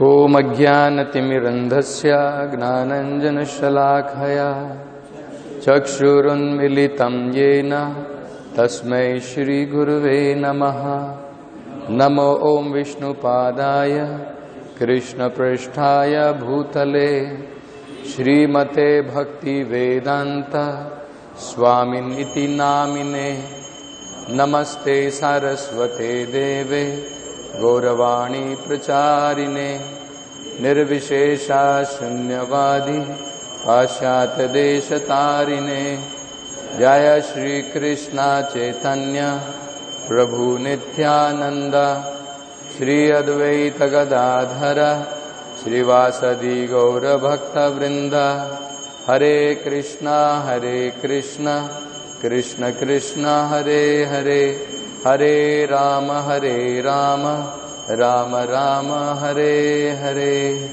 Om Ajnanatimmirandhasya Gnananjanashalakhaya Chakshurunmilitam Yena Tasmai Shri Guruve Namaha. Namo Om Vishnupadaya Krishna Prasthaya Bhutale Srimate Bhakti Vedanta Swamin iti namine. Namaste Saraswate Deve Gauravani Pracharine Nirvishesha Shunyavadi Pashyata Deshatarine Jaya Shri Krishna Chaitanya Prabhu Nityananda Shri Advaita Gadadhara Srivasadi Gaura Bhakta Vrinda Hare Krishna Krishna Krishna Hare Hare Hare Rama Rama Rama Hare Hare.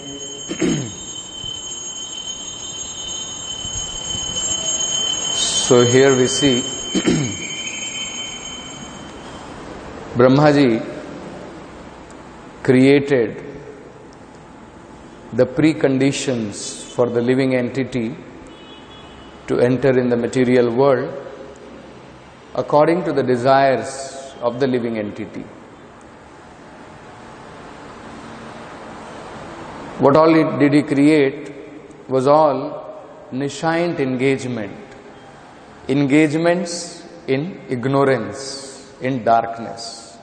So here we see Brahmaji created the preconditions for the living entity to enter in the material world according to the desires of the living entity. What all did he create was all niscient engagements in ignorance, in darkness.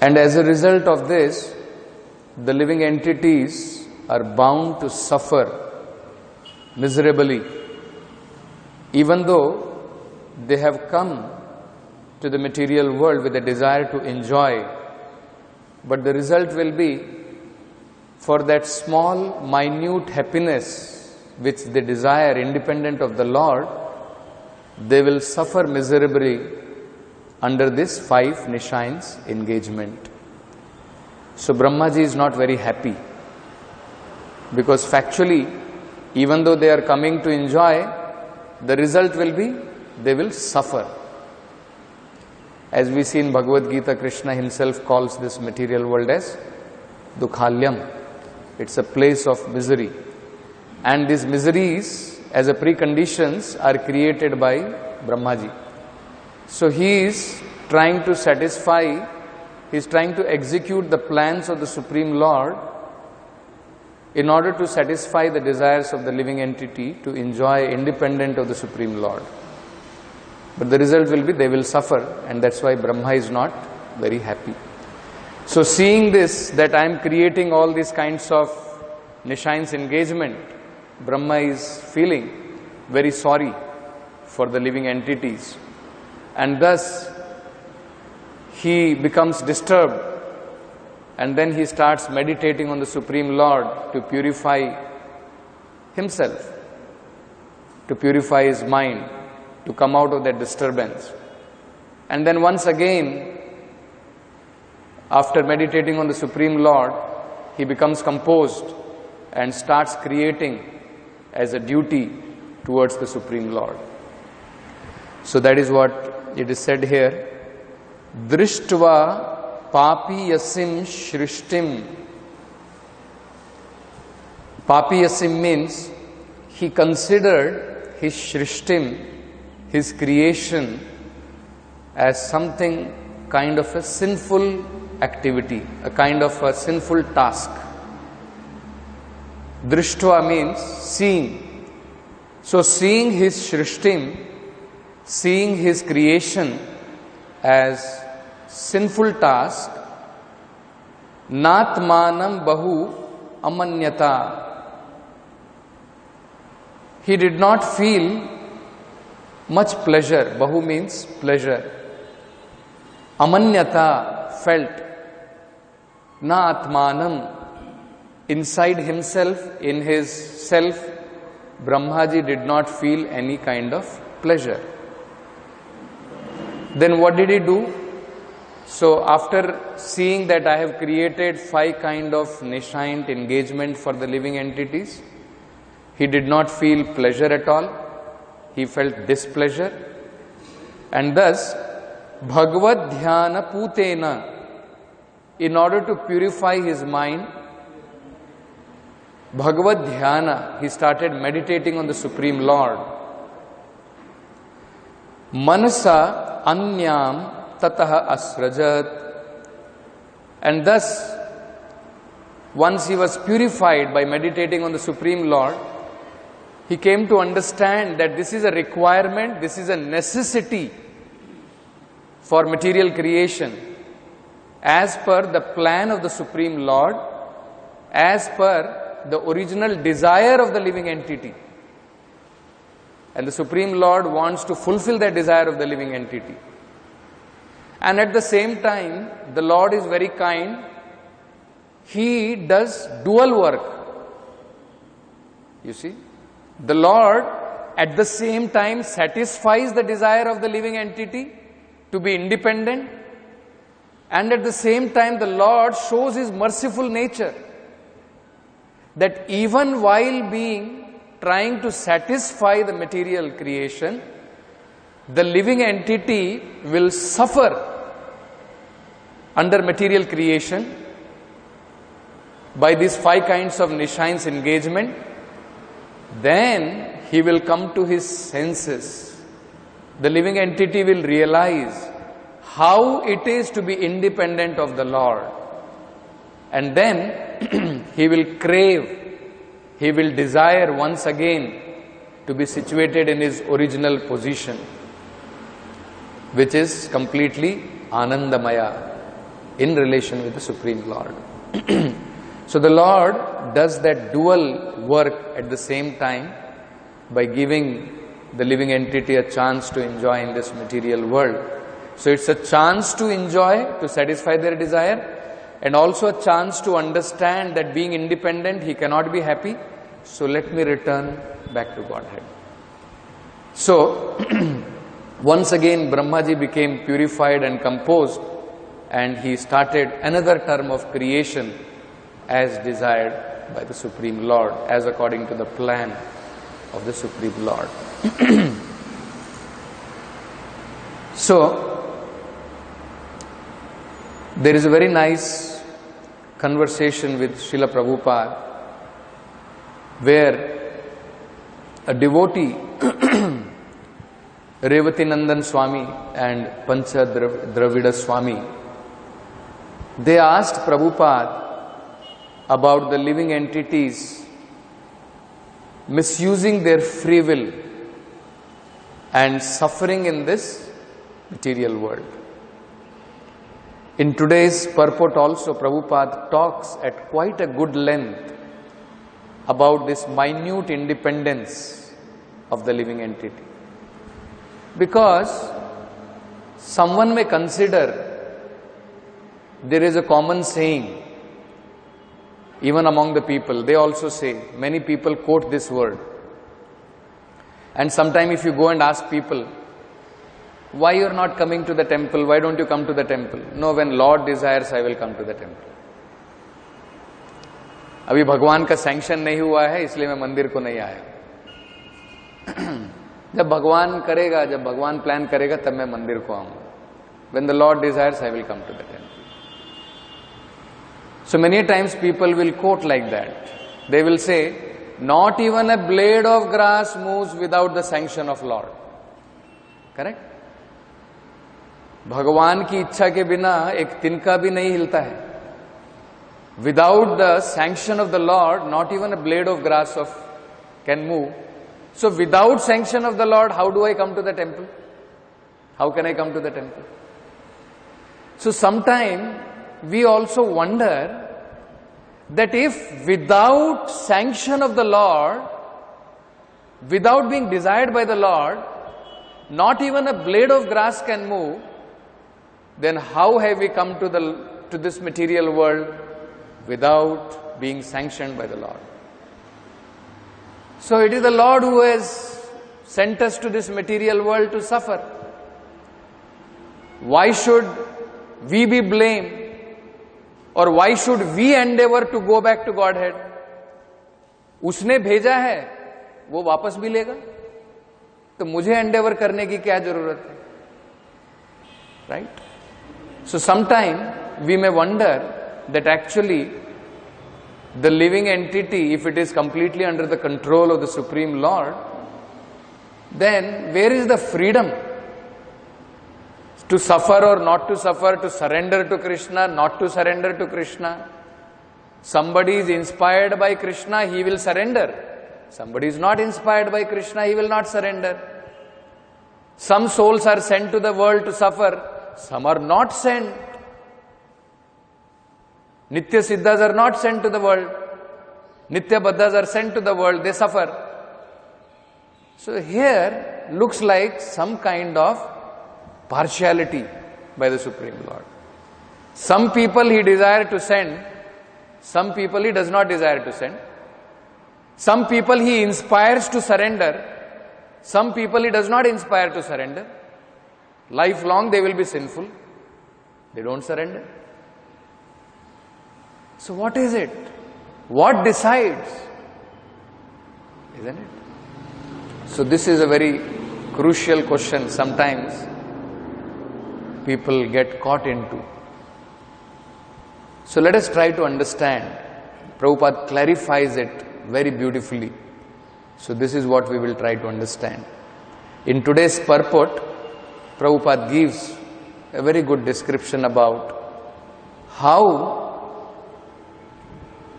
And as a result of this, the living entities are bound to suffer miserably, even though they have come to the material world with a desire to enjoy. But the result will be, for that small, minute happiness which they desire independent of the Lord, they will suffer miserably under this 5 niscient engagement. So Brahmaji is not very happy, because factually, even though they are coming to enjoy, the result will be they will suffer. As we see in Bhagavad Gita, Krishna himself calls this material world as Dukhalyam. It's a place of misery. And these miseries as a preconditions are created by Brahmaji. So he is trying to satisfy, he is trying to execute the plans of the Supreme Lord in order to satisfy the desires of the living entity to enjoy independent of the Supreme Lord. But the result will be they will suffer, and that's why Brahma is not very happy. So seeing this, that I am creating all these kinds of niscient engagement, Brahma is feeling very sorry for the living entities, and thus he becomes disturbed, and then he starts meditating on the Supreme Lord to purify himself, to purify his mind, to come out of that disturbance. And then once again, after meditating on the Supreme Lord, he becomes composed and starts creating as a duty towards the Supreme Lord. So that is what it is said here. Drishtva papi yasim shrishtim. Papi yasim means he considered his shrishtim, his creation, as something kind of a sinful activity, a kind of a sinful task. Drishtva means seeing. So seeing his shrishtim, seeing his creation as sinful task, natmanam bahu amanyata. He did not feel much pleasure. Bahu means pleasure. Amanyata, felt. Na atmanam, inside himself, in his self, Brahmaji did not feel any kind of pleasure. Then what did he do? So after seeing that I have created 5 kind of niscient engagement for the living entities, he did not feel pleasure at all. He felt displeasure, and thus Bhagavad Dhyana Putena, in order to purify his mind, Bhagavad Dhyana, he started meditating on the Supreme Lord. Manasa anyam tataha asrajat. And thus, once he was purified by meditating on the Supreme Lord, he came to understand that this is a requirement, this is a necessity for material creation, as per the plan of the Supreme Lord, as per the original desire of the living entity. And the Supreme Lord wants to fulfill that desire of the living entity. And at the same time, the Lord is very kind. He does dual work. You see, the Lord at the same time satisfies the desire of the living entity to be independent, and at the same time the Lord shows his merciful nature, that even while trying to satisfy the material creation, the living entity will suffer under material creation by these 5 kinds of Nishayans engagement. Then he will come to his senses. The living entity will realize how it is to be independent of the Lord. And then he will crave, he will desire once again to be situated in his original position, which is completely Anandamaya in relation with the Supreme Lord. So the Lord does that dual work at the same time by giving the living entity a chance to enjoy in this material world. So it's a chance to enjoy, to satisfy their desire, and also a chance to understand that being independent, he cannot be happy. So let me return back to Godhead. So once again Brahmaji became purified and composed, and he started another term of creation as desired by the Supreme Lord, as according to the plan of the Supreme Lord. So there is a very nice conversation with Srila Prabhupada, where a devotee, Revatinandan Swami and Pancha Dravida Swami, they asked Prabhupada about the living entities misusing their free will and suffering in this material world. In today's purport also, Prabhupada talks at quite a good length about this minute independence of the living entity. Because someone may consider, there is a common saying, even among the people, they also say, many people quote this word. And sometimes if you go and ask people, why you are not coming to the temple, why don't you come to the temple? No, when Lord desires, I will come to the temple. अभी भगवान का sanction नहीं हुआ है, इसलिए मैं मंदिर को नहीं आया. जब भगवान करेगा, जब भगवान प्लान करेगा, तब मैं मंदिर को आऊंगा. When the Lord desires, I will come to the temple. So many times people will quote like that. They will say, not even a blade of grass moves without the sanction of Lord. Correct? भगवान की इच्छा के बिना एक तिनका भी नहीं हिलता है. Without the sanction of the Lord, not even a blade of grass can move. So without sanction of the Lord, how do I come to the temple? How can I come to the temple? So sometime we also wonder that if without sanction of the Lord, without being desired by the Lord, not even a blade of grass can move, then how have we come to this material world without being sanctioned by the Lord? So it is the Lord who has sent us to this material world to suffer. Why should we be blamed? Or why should we endeavor to go back to Godhead? उसने भेजा है, वो वापस भी लेगा, तो मुझे endeavor करने की क्या जरूरत है? Right? So sometime we may wonder that actually the living entity, if it is completely under the control of the Supreme Lord, then where is the freedom to suffer or not to suffer, to surrender to Krishna, not to surrender to Krishna? Somebody is inspired by Krishna, he will surrender. Somebody is not inspired by Krishna, he will not surrender. Some souls are sent to the world to suffer, some are not sent. Nitya Siddhas are not sent to the world. Nitya Baddhas are sent to the world, they suffer. So here looks like some kind of partiality by the Supreme Lord. Some people he desires to send, some people he does not desire to send. Some people he inspires to surrender, some people he does not inspire to surrender. Lifelong they will be sinful, they don't surrender. So what is it? What decides? Isn't it? So this is a very crucial question sometimes people get caught into. So let us try to understand. Prabhupada clarifies it very beautifully. So this is what we will try to understand. In today's purport, Prabhupada gives a very good description about how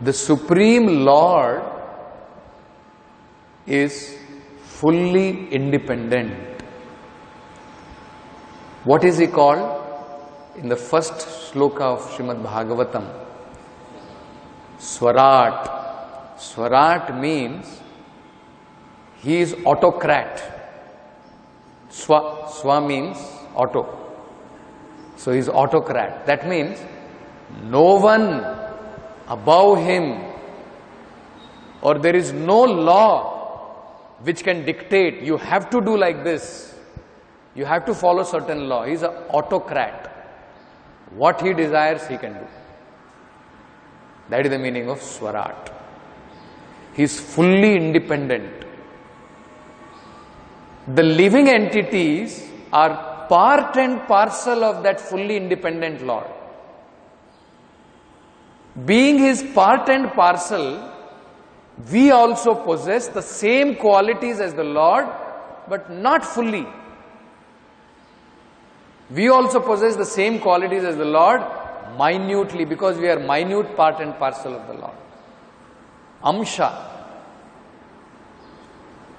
the Supreme Lord is fully independent. What is he called? In the first sloka of Srimad Bhagavatam, Swarat. Swarat means he is autocrat. Swa means auto. So he is autocrat. That means no one above him, or there is no law which can dictate, you have to do like this, you have to follow certain law. He is an autocrat. What he desires, he can do. That is the meaning of Swarat. He is fully independent. The living entities are part and parcel of that fully independent Lord. Being his part and parcel, we also possess the same qualities as the Lord, but not fully. We also possess the same qualities as the Lord, minutely, because we are minute part and parcel of the Lord. Amsha.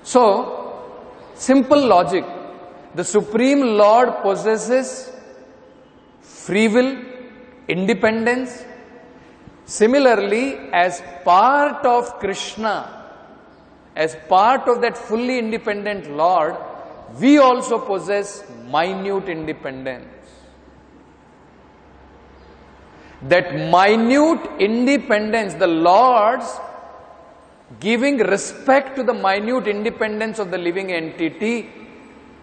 So, simple logic. The Supreme Lord possesses free will, independence. Similarly, as part of Krishna, as part of that fully independent Lord, we also possess minute independence. That minute independence, the Lord's giving respect to the minute independence of the living entity,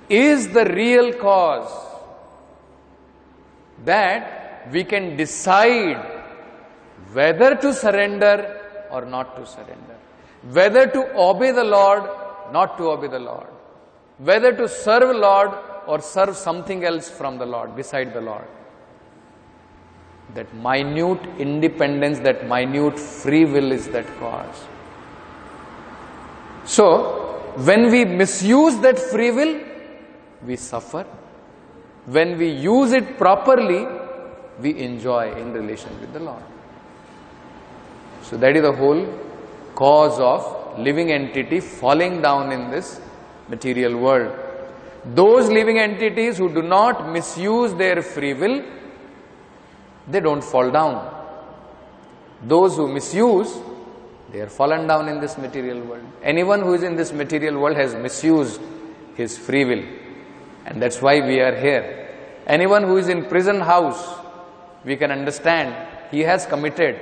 is the real cause that we can decide whether to surrender or not to surrender, whether to obey the Lord, not to obey the Lord, whether to serve Lord or serve something else from the Lord, beside the Lord. That minute independence, that minute free will is that cause. So, when we misuse that free will, we suffer. When we use it properly, we enjoy in relation with the Lord. So that is the whole cause of living entity falling down in this material world. Those living entities who do not misuse their free will, they don't fall down. Those who misuse, they are fallen down in this material world. Anyone who is in this material world has misused his free will. And that's why we are here. Anyone who is in prison house, we can understand he has committed,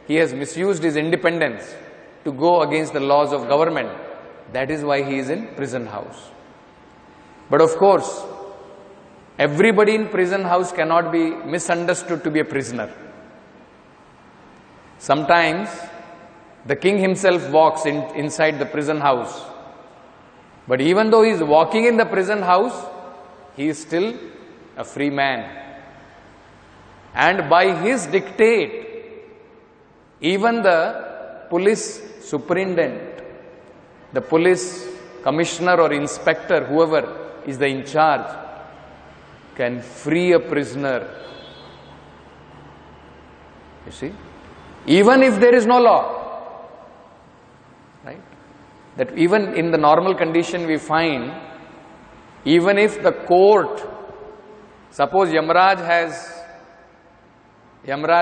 he has misused his independence to go against the laws of government. That is why he is in prison house. But of course, everybody in prison house cannot be misunderstood to be a prisoner. Sometimes the king himself walks inside the prison house. But even though he is walking in the prison house, he is still a free man. And by his dictate, even the police superintendent, the police commissioner or inspector, whoever is the in charge, can free a prisoner. You see? Even if there is no law. Right? That even in the normal condition we find, even if the court, suppose Yamraj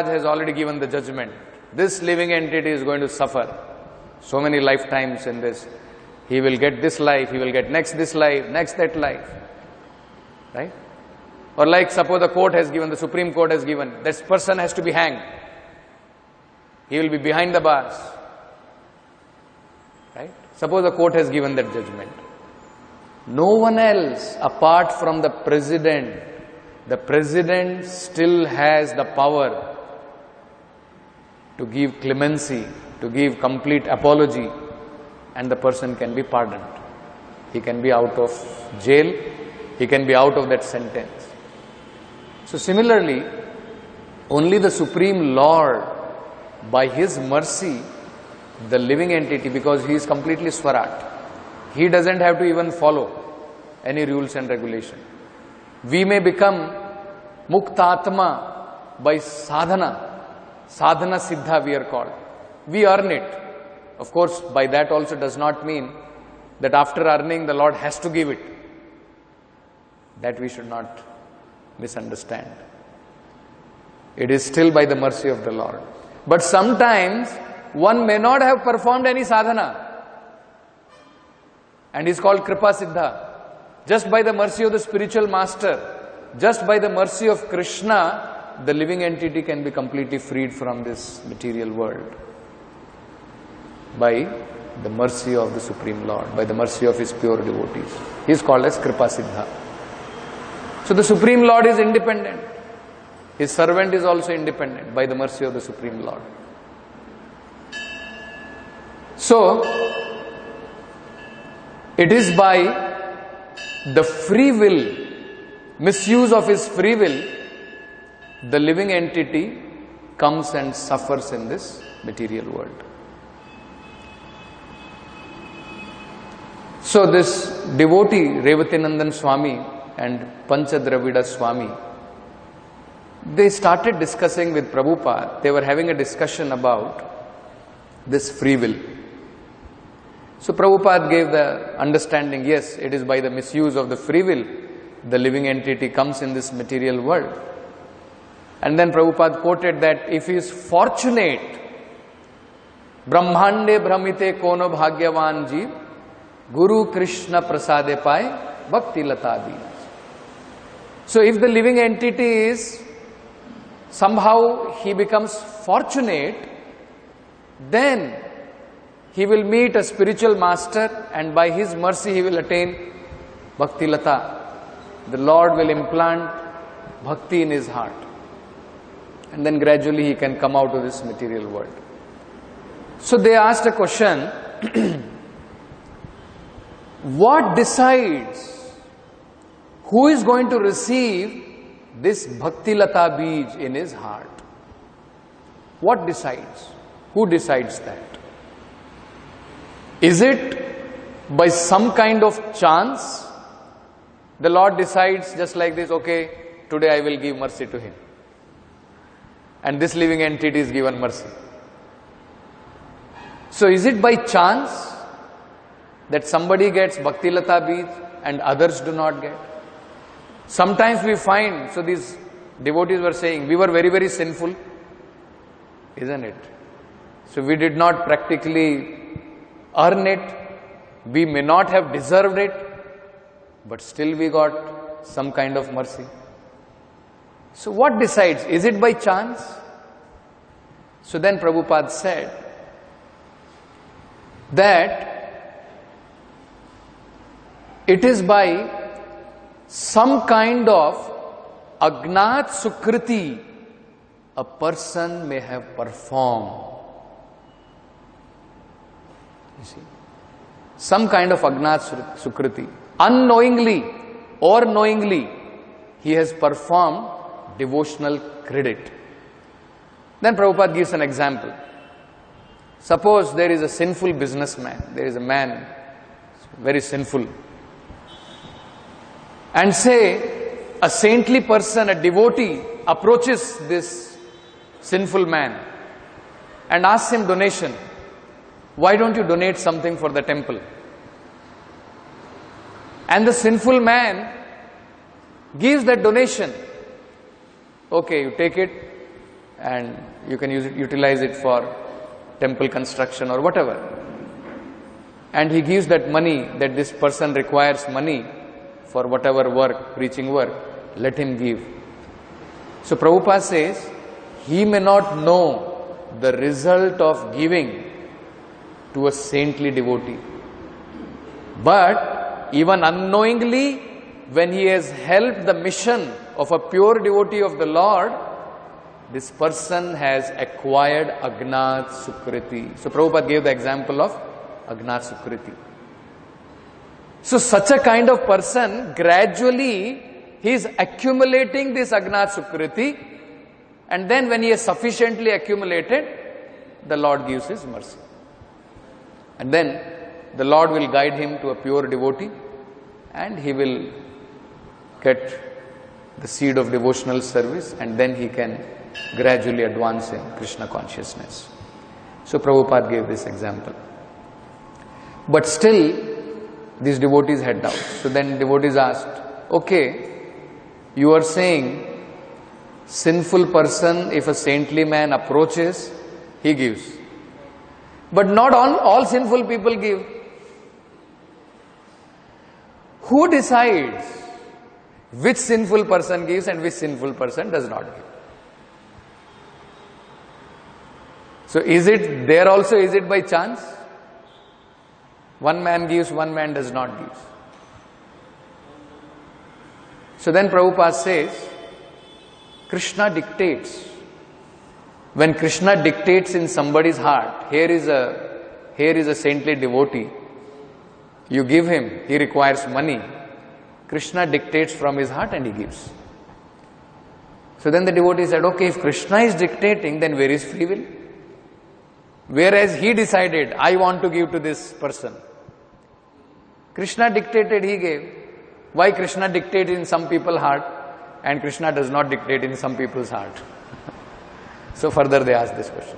has already given the judgment, this living entity is going to suffer so many lifetimes in this. He will get this life, he will get next this life, next that life. Right? Or like suppose the court has given, the Supreme Court has given, this person has to be hanged. He will be behind the bars. Right? Suppose the court has given that judgment. No one else apart from the president still has the power to give clemency, to give complete apology, and the person can be pardoned. He can be out of jail, he can be out of that sentence. So similarly, only the Supreme Lord, by his mercy, the living entity, because he is completely Swarat, he doesn't have to even follow any rules and regulation. We may become Muktatma by sadhana. Sadhana Siddha we are called. We earn it. Of course, by that also does not mean that after earning the Lord has to give it. That we should not misunderstand. It is still by the mercy of the Lord. But sometimes one may not have performed any sadhana and is called Kripa Siddha. Just by the mercy of the spiritual master, just by the mercy of Krishna, the living entity can be completely freed from this material world. By the mercy of the Supreme Lord, by the mercy of his pure devotees. He is called as Kripa Siddha. So the Supreme Lord is independent. His servant is also independent by the mercy of the Supreme Lord. So, it is by the free will, misuse of his free will, the living entity comes and suffers in this material world. So this devotee, Revatinandan Swami and Panchadravida Swami, they started discussing with Prabhupada. They were having a discussion about this free will. So Prabhupada gave the understanding, yes, it is by the misuse of the free will, the living entity comes in this material world. And then Prabhupada quoted that if he is fortunate, Brahmande Brahmite Kono Bhagyavan Jeev, Guru Krishna Prasade Pai Bhakti Latadi. So if the living entity is, somehow he becomes fortunate, then he will meet a spiritual master and by his mercy he will attain Bhakti Lata. The Lord will implant bhakti in his heart. And then gradually he can come out of this material world. So they asked a question, what decides who is going to receive this Bhakti Lata Bij in his heart? What decides? Who decides that? Is it by some kind of chance? The Lord decides just like this, okay, today I will give mercy to him. And this living entity is given mercy. So is it by chance that somebody gets Bhakti Lata Bij and others do not get? Sometimes we find, so these devotees were saying, we were very, very sinful, isn't it? So we did not practically earn it, we may not have deserved it, but still we got some kind of mercy. So what decides? Is it by chance? So then Prabhupada said that it is by some kind of Agnat Sukriti a person may have performed. You see, some kind of Agnat Sukriti. Unknowingly or knowingly, he has performed devotional credit. Then Prabhupada gives an example. Suppose there is a sinful businessman, there is a man, very sinful, and say a saintly person, a devotee, approaches this sinful man and asks him donation. Why don't you donate something for the temple? And the sinful man gives that donation. Okay, you take it and you can utilize it for temple construction or whatever. And he gives that money, that this person requires money for whatever work, preaching work, let him give. So Prabhupada says, he may not know the result of giving to a saintly devotee. But even unknowingly, when he has helped the mission of a pure devotee of the Lord, this person has acquired Agnat Sukriti. So Prabhupada gave the example of Agnat Sukriti. So such a kind of person, gradually he is accumulating this Agnat Sukriti, and then when he has sufficiently accumulated, the Lord gives his mercy. And then the Lord will guide him to a pure devotee, and he will get the seed of devotional service, and then he can gradually advance in Krishna consciousness. So Prabhupada gave this example. But still, these devotees had doubts. So then devotees asked, okay, you are saying sinful person, if a saintly man approaches, he gives. But not all sinful people give. Who decides which sinful person gives and which sinful person does not give? So is it there also, is it by chance? One man gives, one man does not give. So then Prabhupada says, Krishna dictates. When Krishna dictates in somebody's heart, here is a saintly devotee, you give him, he requires money. Krishna dictates from his heart and he gives. So then the devotee said, okay, if Krishna is dictating, then where is free will? Whereas he decided, I want to give to this person. Krishna dictated, he gave. Why Krishna dictates in some people's heart and Krishna does not dictate in some people's heart? So further they asked this question.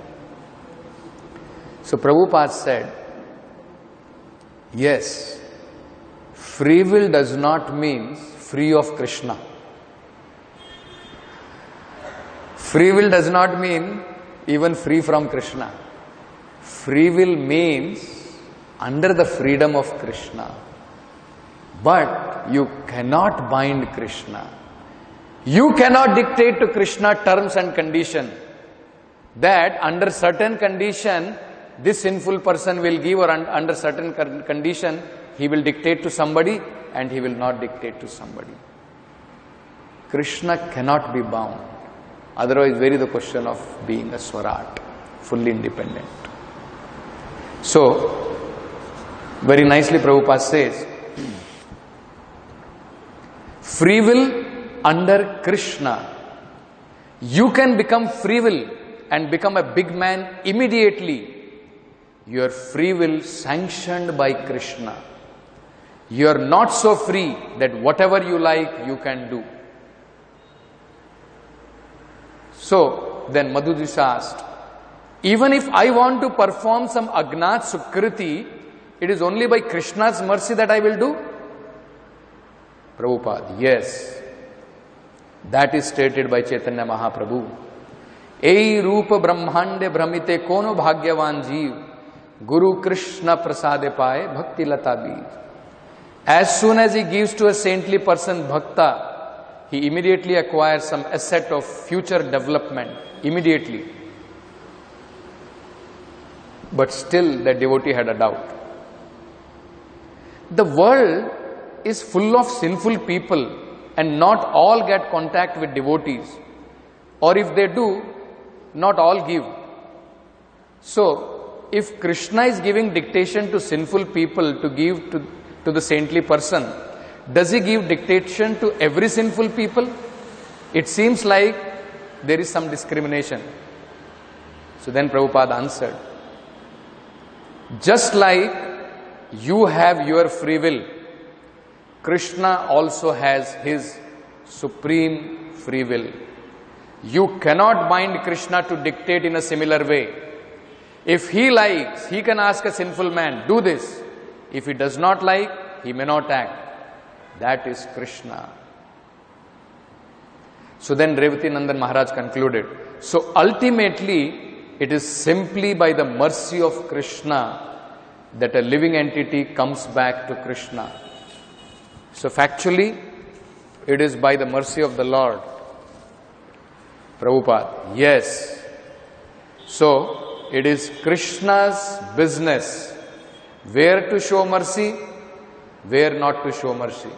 So Prabhupada said, yes, free will does not mean free of Krishna. Free will does not mean even free from Krishna. Free will means under the freedom of Krishna. But you cannot bind Krishna. You cannot dictate to Krishna terms and condition that under certain condition this sinful person will give, or under certain condition he will dictate to somebody and he will not dictate to somebody. Krishna cannot be bound. Otherwise, where is the question of being a Swarat, fully independent? So, very nicely Prabhupada says, free will under Krishna. You can become free will and become a big man immediately. Your free will sanctioned by Krishna. You are not so free that whatever you like, you can do. So, then Madhudisa asked, even if I want to perform some Agnat Sukriti, it is only by Krishna's mercy that I will do? Prabhupada, yes. That is stated by Chaitanya Mahaprabhu. Ei Rupa Brahmande Brahmite Kono Bhagyavan Jeev Guru Krishna Prasade Paye Bhakti Lata Beej. As soon as he gives to a saintly person bhakta, he immediately acquires some asset of future development. Immediately. But still the devotee had a doubt. The world is full of sinful people and not all get contact with devotees. Or if they do, not all give. So, if Krishna is giving dictation to sinful people to give to the saintly person, does he give dictation to every sinful people? It seems like there is some discrimination. So then Prabhupada answered, just like you have your free will, Krishna also has his supreme free will. You cannot bind Krishna to dictate in a similar way. If he likes, he can ask a sinful man, do this. If he does not like, he may not act. That is Krishna. So then Revati Nandan Maharaj concluded, so ultimately it is simply by the mercy of Krishna that a living entity comes back to Krishna. So factually, it is by the mercy of the Lord. Prabhupada, yes. So, it is Krishna's business where to show mercy, where not to show mercy.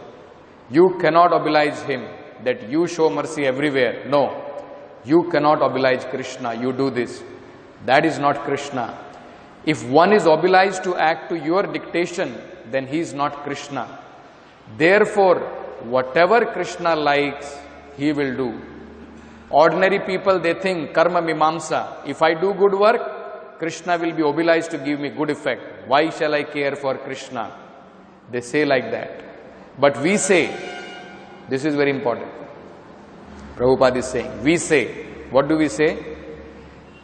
You cannot oblige him that you show mercy everywhere. No, you cannot oblige Krishna, you do this. That is not Krishna. If one is obliged to act to your dictation, then he is not Krishna. Therefore, whatever Krishna likes, he will do. Ordinary people, they think karma mimamsa. If I do good work, Krishna will be obliged to give me good effect. Why shall I care for Krishna? They say like that. But we say, this is very important. Prabhupada is saying, we say, what do we say?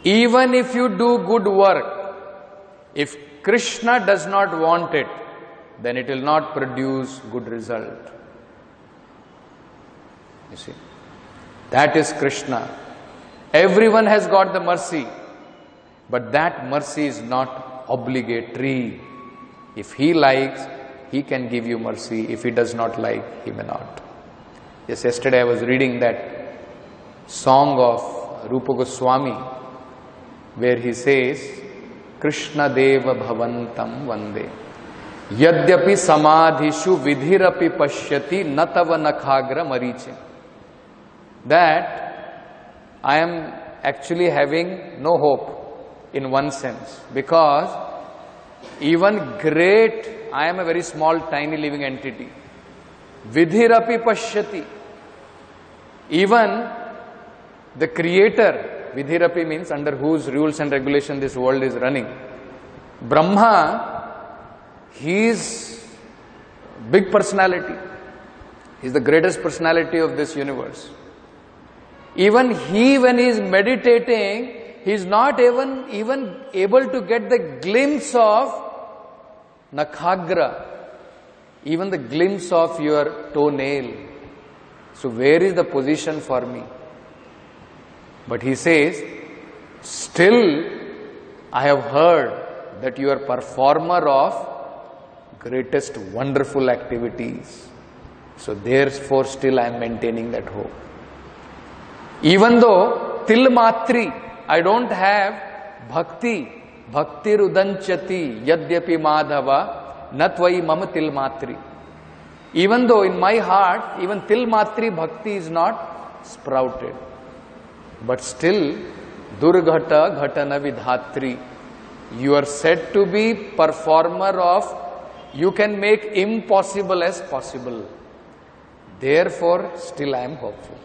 Even if you do good work, if Krishna does not want it, then it will not produce good result. You see, that is Krishna. Everyone has got the mercy, but that mercy is not obligatory. If he likes, he can give you mercy. If he does not like, he may not. Yes, yesterday I was reading that song of Rupa Goswami, where he says, Krishna Deva Bhavantam Vande. Yadyapi samadhishu vidhirapi pashyati natava nakhagra mariche. That I am actually having no hope in one sense, because even great, I am a very small tiny living entity. Vidhirapi pashyati. Even the creator, vidhirapi means under whose rules and regulation this world is running. Brahma, he is big personality. He is the greatest personality of this universe. Even he, when he is meditating, he is not even able to get the glimpse of nakhagra, even the glimpse of your toenail. So where is the position for me? But he says, still I have heard that you are performer of greatest wonderful activities. So therefore still I am maintaining that hope. Even though til matri, I don't have bhakti, bhakti rudanchati yadyapi madhava natvai mama til matri. Even though in my heart, even til matri bhakti is not sprouted. But still, durghata ghatana vidhatri. You are said to be performer of, you can make impossible as possible. Therefore, still I am hopeful.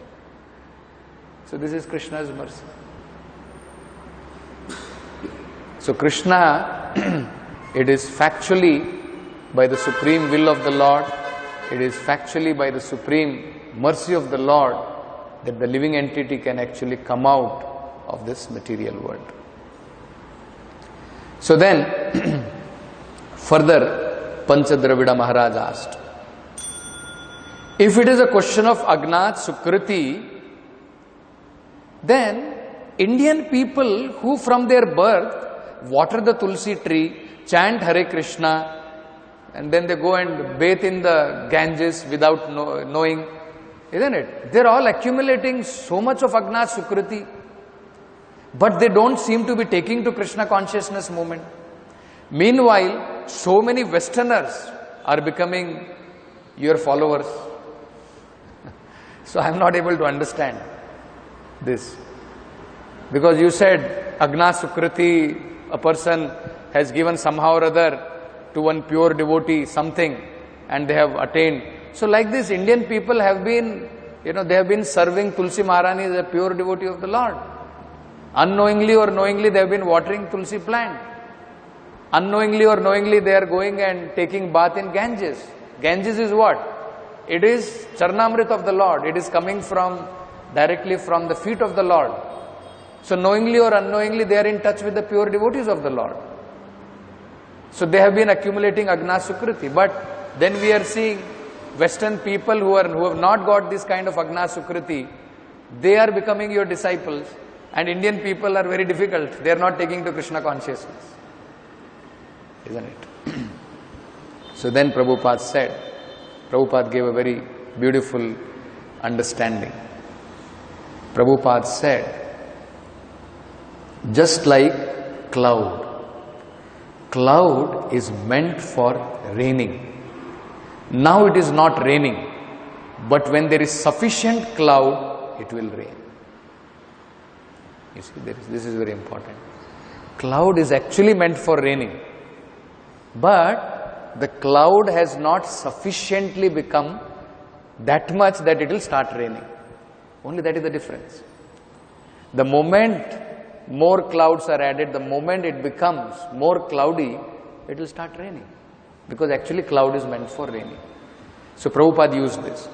So this is Krishna's mercy. So Krishna, it is factually by the supreme will of the Lord, it is factually by the supreme mercy of the Lord that the living entity can actually come out of this material world. So then, further, Panchadravida Maharaj asked, if it is a question of Agnat Sukriti, then Indian people who from their birth water the Tulsi tree, chant Hare Krishna, and then they go and bathe in the Ganges without knowing, isn't it? They're all accumulating so much of Agnat Sukriti, but they don't seem to be taking to Krishna consciousness movement. Meanwhile, so many Westerners are becoming your followers. So I'm not able to understand this. Because you said, Agna Sukriti, a person has given somehow or other to one pure devotee something and they have attained. So like this, Indian people have been they have been serving Tulsi Maharani as a pure devotee of the Lord. Unknowingly or knowingly, they have been watering Tulsi plant. Unknowingly or knowingly, they are going and taking bath in Ganges. Ganges is what? It is Charnamrit of the Lord. It is coming directly from the feet of the Lord. So knowingly or unknowingly, they are in touch with the pure devotees of the Lord. So they have been accumulating Agna Sukriti. But then we are seeing Western people who have not got this kind of Agna Sukriti, they are becoming your disciples. And Indian people are very difficult. They are not taking to Krishna consciousness. Isn't it? So then Prabhupada gave a very beautiful understanding. Prabhupada said, just like cloud is meant for raining. Now it is not raining, but when there is sufficient cloud, it will rain. You see, this is very important. Cloud is actually meant for raining, but the cloud has not sufficiently become that much that it will start raining. Only that is the difference. The moment more clouds are added, the moment it becomes more cloudy, it will start raining. Because actually cloud is meant for raining. So Prabhupada used this.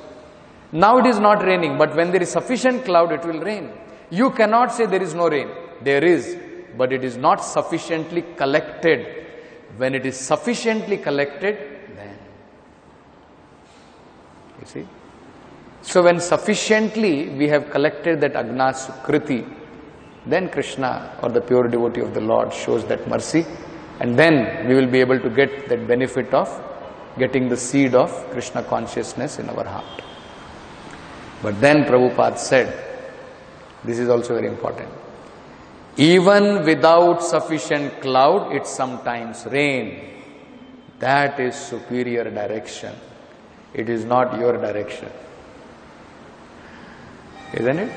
Now it is not raining, but when there is sufficient cloud, it will rain. You cannot say there is no rain. There is, but it is not sufficiently collected. When it is sufficiently collected, then. You see? So when sufficiently we have collected that Agna Sukriti, then Krishna or the pure devotee of the Lord shows that mercy, and then we will be able to get that benefit of getting the seed of Krishna consciousness in our heart. But then Prabhupada said, this is also very important, even without sufficient cloud, it sometimes rain. That is superior direction. It is not your direction. Isn't it?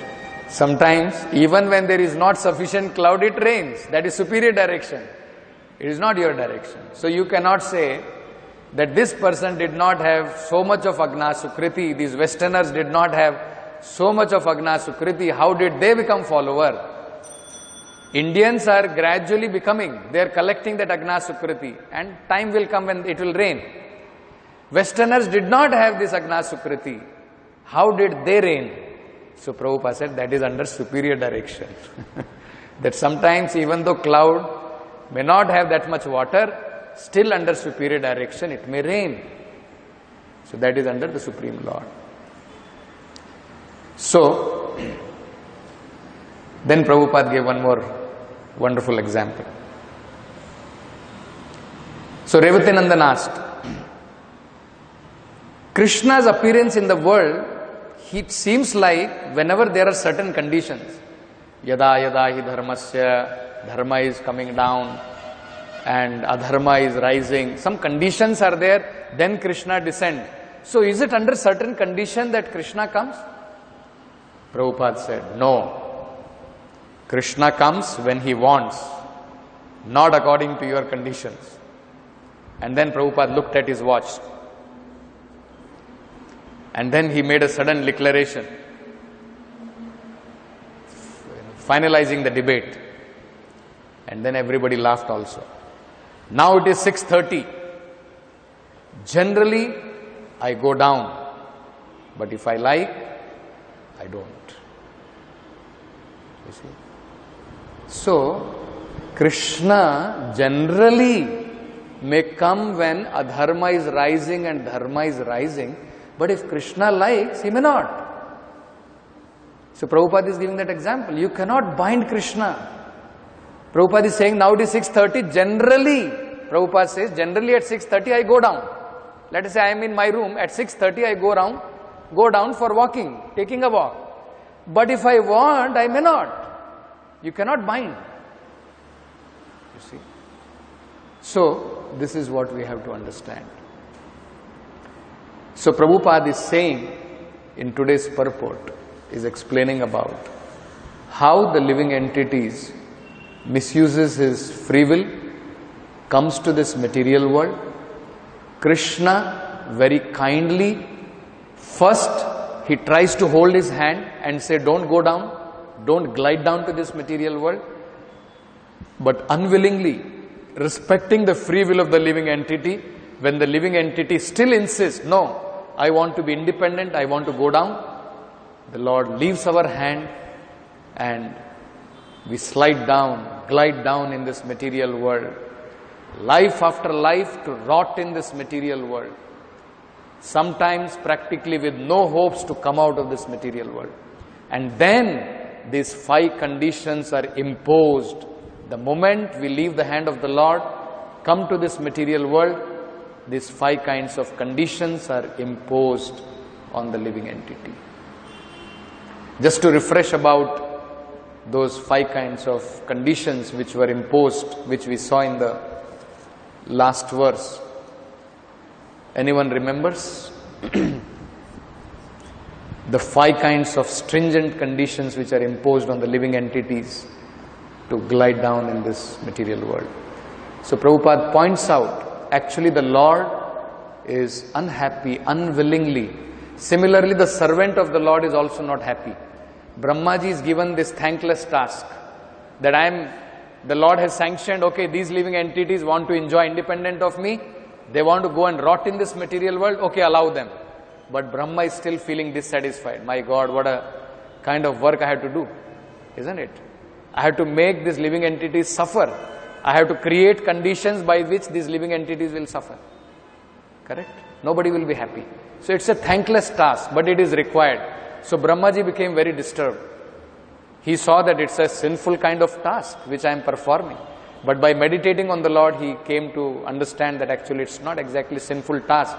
Sometimes, even when there is not sufficient cloud, it rains. That is superior direction. It is not your direction. So you cannot say that this person did not have so much of Agna Sukriti, these Westerners did not have so much of Agna Sukriti, how did they become follower? Indians are gradually becoming, they are collecting that Agna Sukriti, and time will come when it will rain. Westerners did not have this Agna Sukriti. How did they rain? So Prabhupada said that is under superior direction. That sometimes even though cloud may not have that much water, still under superior direction it may rain. So that is under the Supreme Lord. So, then Prabhupada gave one more wonderful example. So Revatinandan asked, Krishna's appearance in the world, it seems like whenever there are certain conditions, yada yada hi dharmasya, dharma is coming down and adharma is rising, some conditions are there, then Krishna descends. So is it under certain condition that Krishna comes? Prabhupada said, no. Krishna comes when he wants, not according to your conditions. And then Prabhupada looked at his watch. And then he made a sudden declaration, finalizing the debate. And then everybody laughed also. Now it is 6:30. Generally, I go down. But if I like, I don't. You see? So, Krishna generally may come when adharma is rising and dharma is rising, but if Krishna likes, he may not. So Prabhupada is giving that example. You cannot bind Krishna. Prabhupada is saying now it is 6:30, generally, Prabhupada says, generally at 6:30 I go down. Let us say I am in my room, at 6:30 I go down for walking, taking a walk. But if I want, I may not. You cannot bind. You see. So, this is what we have to understand. So, Prabhupada is saying in today's purport, is explaining about how the living entities misuses his free will, comes to this material world. Krishna very kindly first he tries to hold his hand and say, don't go down, don't glide down to this material world. But unwillingly, respecting the free will of the living entity, when the living entity still insists, no, I want to be independent, I want to go down, the Lord leaves our hand and we slide down, glide down in this material world. Life after life to rot in this material world. Sometimes practically with no hopes to come out of this material world. And then these 5 conditions are imposed. The moment we leave the hand of the Lord, come to this material world, these 5 kinds of conditions are imposed on the living entity. Just to refresh about those 5 kinds of conditions which were imposed, which we saw in the last verse. Anyone remembers? The 5 kinds of stringent conditions which are imposed on the living entities to glide down in this material world. So Prabhupada points out, actually the Lord is unhappy, unwillingly. Similarly, the servant of the Lord is also not happy. Brahmaji is given this thankless task that the Lord has sanctioned, okay, these living entities want to enjoy independent of me, they want to go and rot in this material world, okay, allow them. But Brahma is still feeling dissatisfied. My God, what a kind of work I have to do, isn't it? I have to make these living entities suffer. I have to create conditions by which these living entities will suffer. Correct? Nobody will be happy. So it's a thankless task, but it is required. So Brahmaji became very disturbed. He saw that it's a sinful kind of task which I am performing. But by meditating on the Lord, he came to understand that actually it's not exactly a sinful task.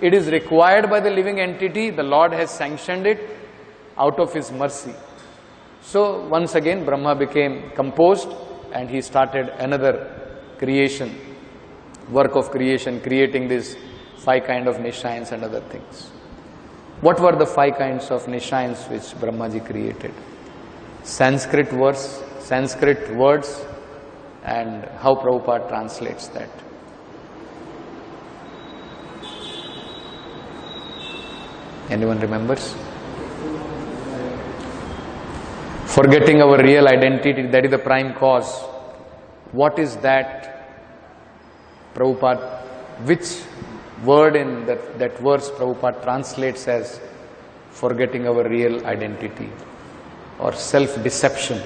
It is required by the living entity. The Lord has sanctioned it out of His mercy. So once again, Brahma became composed and he started another creation, work of creation, creating these 5 kinds of nishayans and other things. What were the 5 kinds of nishayans which Brahmaji created? Sanskrit words, and how Prabhupada translates that. Anyone remembers? Forgetting our real identity, that is the prime cause. What is that? Prabhupada, which word in that verse Prabhupada translates as forgetting our real identity or self-deception.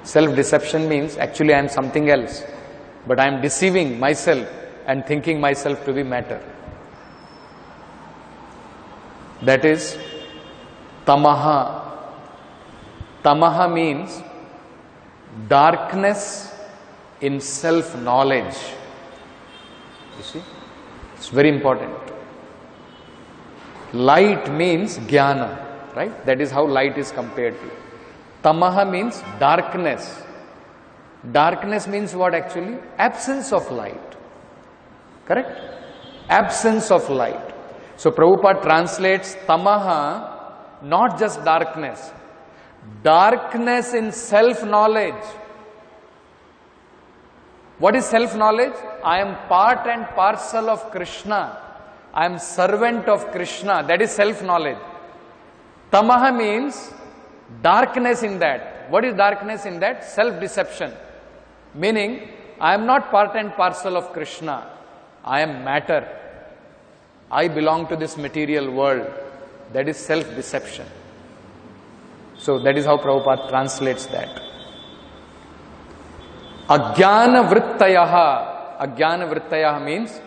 Self-deception means actually I am something else, but I am deceiving myself and thinking myself to be matter. That is tamaha. Tamaha means darkness in self-knowledge. You see? It's very important. Light means jnana, right? That is how light is compared to. Tamaha means darkness. Darkness means what actually? Absence of light. Correct? Absence of light. So Prabhupada translates tamaha, not just darkness. Darkness in self-knowledge. What is self-knowledge? I am part and parcel of Krishna. I am servant of Krishna. That is self-knowledge. Tamaha means darkness in that. What is darkness in that? Self-deception. Meaning, I am not part and parcel of Krishna. I am matter. I belong to this material world. That is self-deception. So that is how Prabhupada translates that. Ajnana vrittayaha. Ajnana vrittayaha means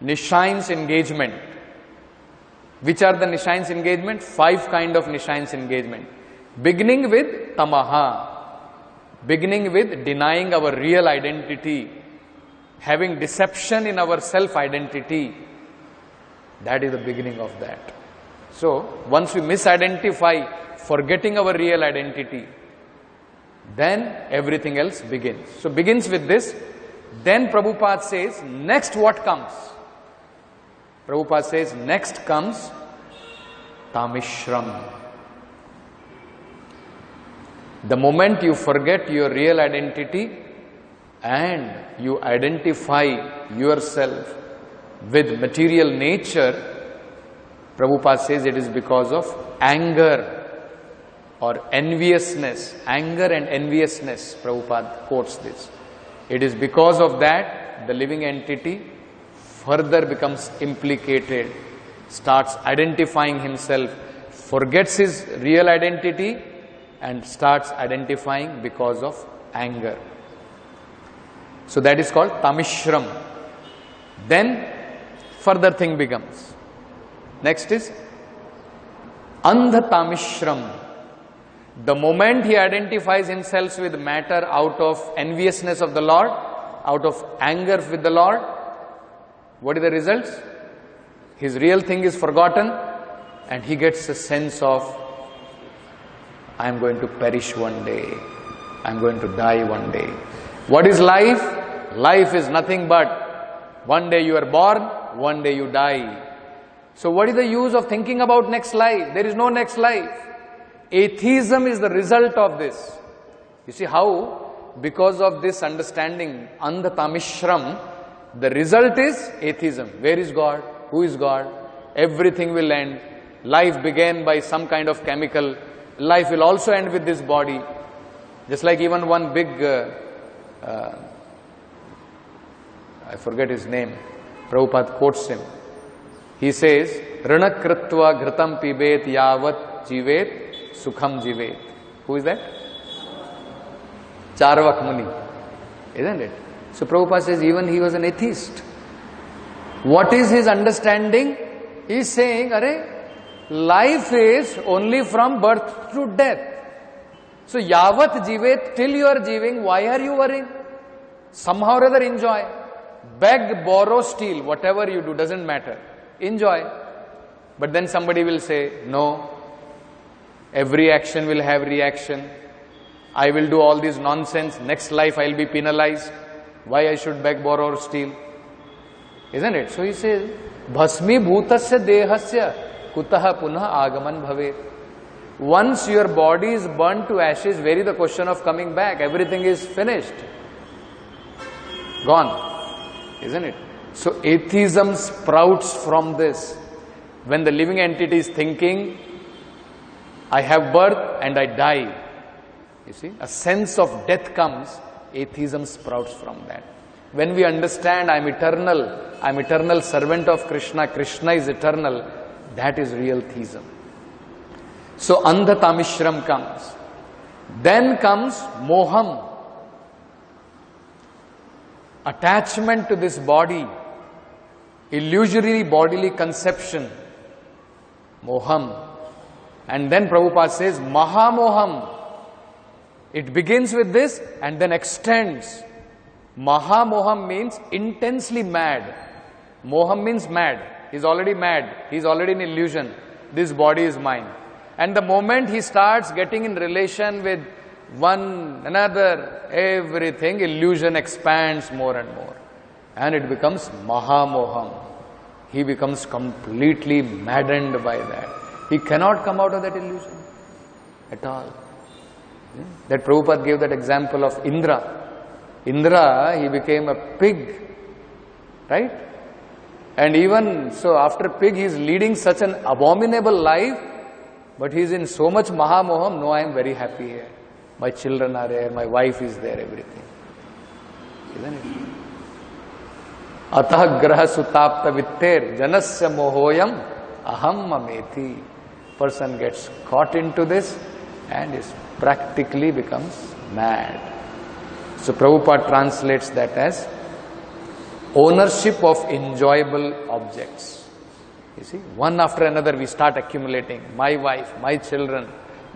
nishayans engagement. Which are the nishayans engagement? 5 kind of nishayans engagement. Beginning with tamaha. Beginning with denying our real identity. Having deception in our self-identity. That is the beginning of that. So, once we misidentify, forgetting our real identity, then everything else begins. So, begins with this. Then Prabhupada says, next what comes? Prabhupada says, next comes tamishram. The moment you forget your real identity and you identify yourself with material nature, Prabhupada says it is because of anger or enviousness. Anger and enviousness, Prabhupada quotes this. It is because of that the living entity further becomes implicated, starts identifying himself, forgets his real identity and starts identifying because of anger. So that is called tamishram. Then further thing becomes. Next is andhatamishram. The moment he identifies himself with matter out of enviousness of the Lord, out of anger with the Lord, what is the results? His real thing is forgotten and he gets a sense of, I am going to perish one day, I am going to die one day. What is life? Life is nothing but one day you are born, one day you die. So what is the use of thinking about next life? There is no next life. Atheism is the result of this. You see how? Because of this understanding, andhatamishram, the result is atheism. Where is God? Who is God? Everything will end. Life began by some kind of chemical. Life will also end with this body. Just like even one big, I forget his name, Prabhupada quotes him. He says, Rana kritva ghritam pibet yavat jivet sukham jivet. Who is that? Charvak Muni. Isn't it? So Prabhupada says even he was an atheist. What is his understanding? He is saying, life is only from birth to death. So yavat jivet, till you are jiving, why are you worrying? Somehow or other enjoy. Beg, borrow, steal, whatever you do, doesn't matter. Enjoy. But then somebody will say, no, every action will have reaction. I will do all this nonsense. Next life I will be penalized. Why I should beg, borrow or steal? Isn't it? So he says, Bhasmi bhutasya dehasya kutaha punha agaman bhavet. Once your body is burnt to ashes, where is the question of coming back? Everything is finished. Gone. Isn't it? So atheism sprouts from this. When the living entity is thinking, I have birth and I die. You see, a sense of death comes, atheism sprouts from that. When we understand I am eternal servant of Krishna, Krishna is eternal, that is real theism. So andhatamishram comes. Then comes moham. Attachment to this body, illusory bodily conception, moham. And then Prabhupada says, mahamoham. It begins with this and then extends. Mahamoham means intensely mad. Moham means mad. He's already mad. He's already in illusion. This body is mine. And the moment he starts getting in relation with one another, everything, illusion expands more and more. And it becomes mahamoham. He becomes completely maddened by that. He cannot come out of that illusion at all. That Prabhupada gave that example of Indra. Indra, he became a pig, right? And even so, after pig, he is leading such an abominable life, but he is in so much mahamoham. No, I am very happy here. My children are there, my wife is there, everything. Isn't it? Atah graha sutapta vitter janasya mohoyam aham mameti. Person gets caught into this and is practically becomes mad. So Prabhupada translates that as ownership of enjoyable objects. You see, one after another we start accumulating. My wife, my children,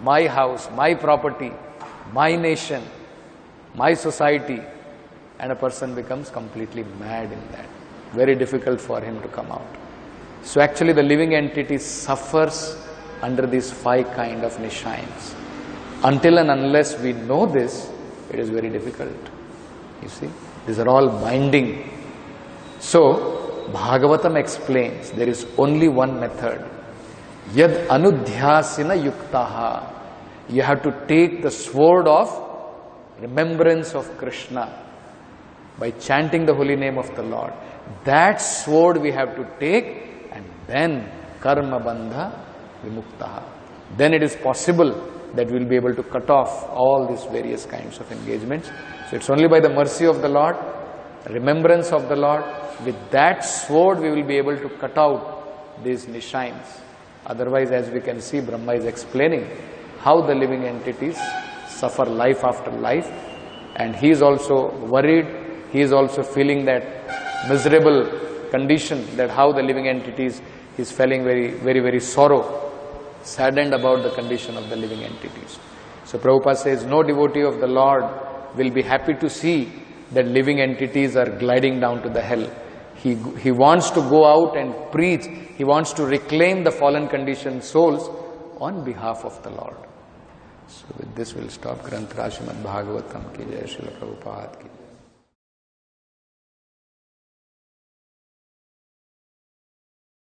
my house, my property, my nation, my society, and a person becomes completely mad in that. Very difficult for him to come out. So actually the living entity suffers under these 5 kind of nishayans. Until and unless we know this, it is very difficult. You see, these are all binding. So Bhagavatam explains there is only one method. Yad anudhyasina yuktaha. You have to take the sword of remembrance of Krishna by chanting the holy name of the Lord. That sword we have to take, and then karma bandha vimuktaha. Then it is possible that we will be able to cut off all these various kinds of engagements. So it's only by the mercy of the Lord, remembrance of the Lord, with that sword we will be able to cut out these nishayans. Otherwise, as we can see, Brahma is explaining how the living entities suffer life after life, and he is also worried, he is also feeling that miserable condition, that how the living entities is feeling very sorrow, saddened about the condition of the living entities. So Prabhupada says, no devotee of the Lord will be happy to see that living entities are gliding down to the hell. He wants to go out and preach, he wants to reclaim the fallen conditioned souls on behalf of the Lord. So with this we'll stop. Granth Srimad Bhagavatam ki jai, Srila Prabhupada ki.